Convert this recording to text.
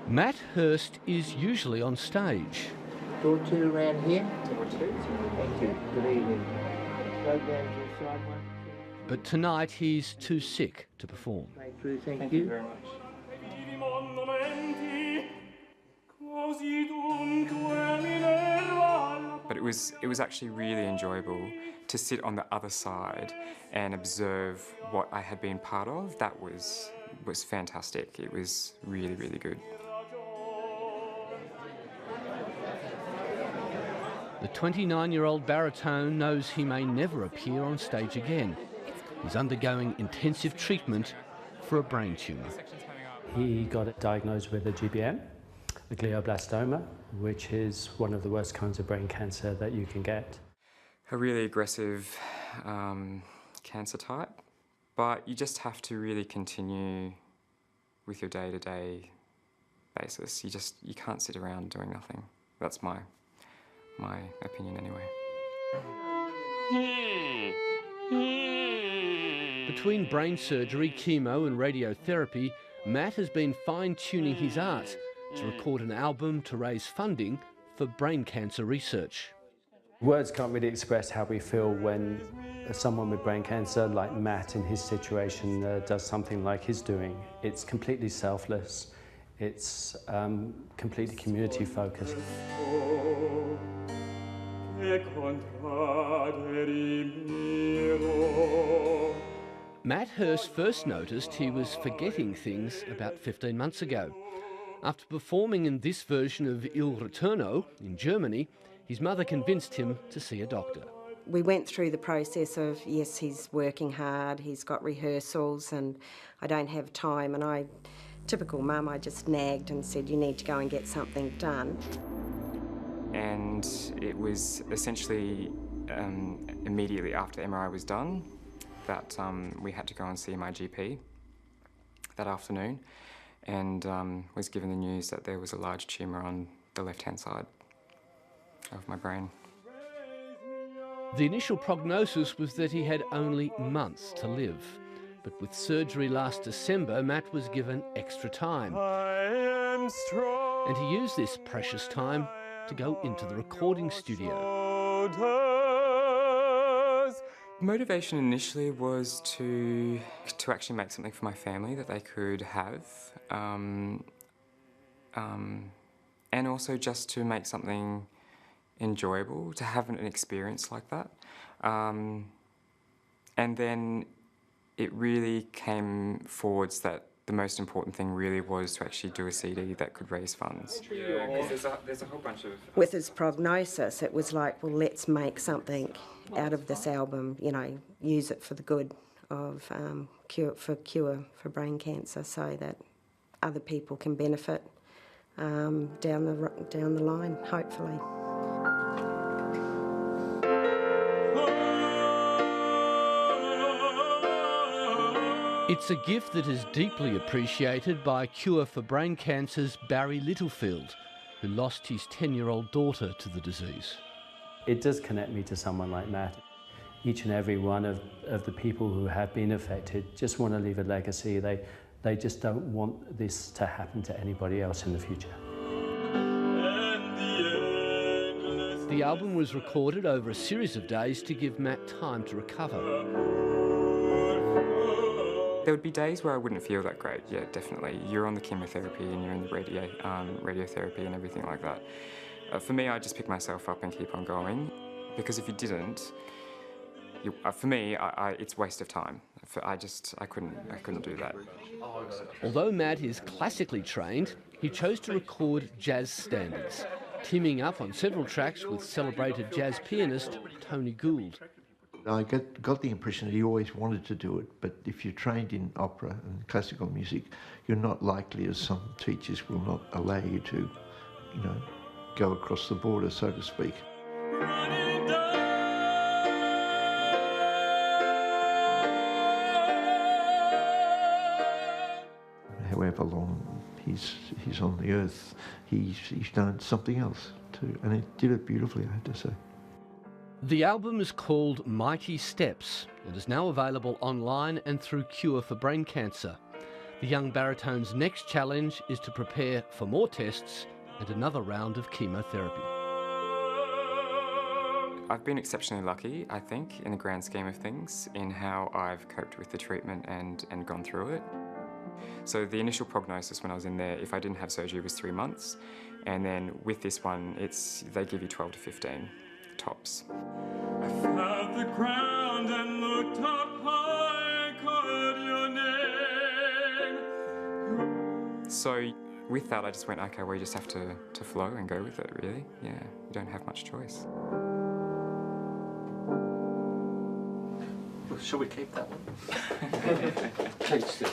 Matt Hirst is usually on stage. Door two around here. Door two. Thank you. Good evening. Go down to the side one. But tonight he's too sick to perform. Thank you very much. But it was actually really enjoyable to sit on the other side and observe what I had been part of. That was fantastic. It was really, really good. The 29-year-old baritone knows he may never appear on stage again. He's undergoing intensive treatment for a brain tumour. He got diagnosed with a GBM, a glioblastoma, which is one of the worst kinds of brain cancer that you can get. A really aggressive cancer type, but you just have to really continue with your day-to-day basis. You can't sit around doing nothing. That's my opinion anyway. Between brain surgery, chemo and radiotherapy, Matt has been fine-tuning his art to record an album to raise funding for brain cancer research. Words can't really express how we feel when someone with brain cancer, like Matt in his situation, does something like he's doing. It's completely selfless. It's completely community focused. Matt Hirst first noticed he was forgetting things about 15 months ago. After performing in this version of Il Ritorno in Germany, his mother convinced him to see a doctor. We went through the process of, yes, he's working hard, he's got rehearsals and I don't have time, and typical mum, I just nagged and said, you need to go and get something done. And it was essentially immediately after MRI was done that we had to go and see my GP that afternoon, and was given the news that there was a large tumour on the left-hand side of my brain. The initial prognosis was that he had only months to live. But with surgery last December, Matt was given extra time. And he used this precious time to go into the recording studio. Motivation initially was to actually make something for my family that they could have, and also just to make something enjoyable, to have an experience like that. And then it really came forwards that the most important thing really was to actually do a CD that could raise funds. Yeah, because there's a whole bunch of... With his prognosis, it was like, well, let's make something out of this album, you know, use it for the good of cure for brain cancer, so that other people can benefit down the line, hopefully. It's a gift that is deeply appreciated by Cure for Brain Cancer's Barry Littlefield, who lost his 10-year-old daughter to the disease. It does connect me to someone like Matt. Each and every one of the people who have been affected just want to leave a legacy. They just don't want this to happen to anybody else in the future. The album was recorded over a series of days to give Matt time to recover. There would be days where I wouldn't feel that great, yeah, definitely. You're on the chemotherapy and you're in the radiotherapy and everything like that. For me, I just pick myself up and keep on going, because if you didn't, for me, it's a waste of time. I couldn't do that. Although Matt is classically trained, he chose to record jazz standards, teaming up on several tracks with celebrated jazz pianist Tony Gould. I got the impression that he always wanted to do it, but if you're trained in opera and classical music, you're not likely, as some teachers will not allow you to, you know, go across the border, so to speak. However long he's on the earth, he's done something else too, and he did it beautifully, I have to say. The album is called Mighty Steps and is now available online and through Cure for Brain Cancer. The young baritone's next challenge is to prepare for more tests and another round of chemotherapy. I've been exceptionally lucky, I think, in the grand scheme of things, in how I've coped with the treatment and gone through it. So the initial prognosis when I was in there, if I didn't have surgery, was 3 months. And then with this one, they give you 12 to 15 tops. I felt the ground and looked up high and called your name. So with that, I just went, okay, well, you just have to flow and go with it, really. Yeah, you don't have much choice. Shall we keep that one? Keep still.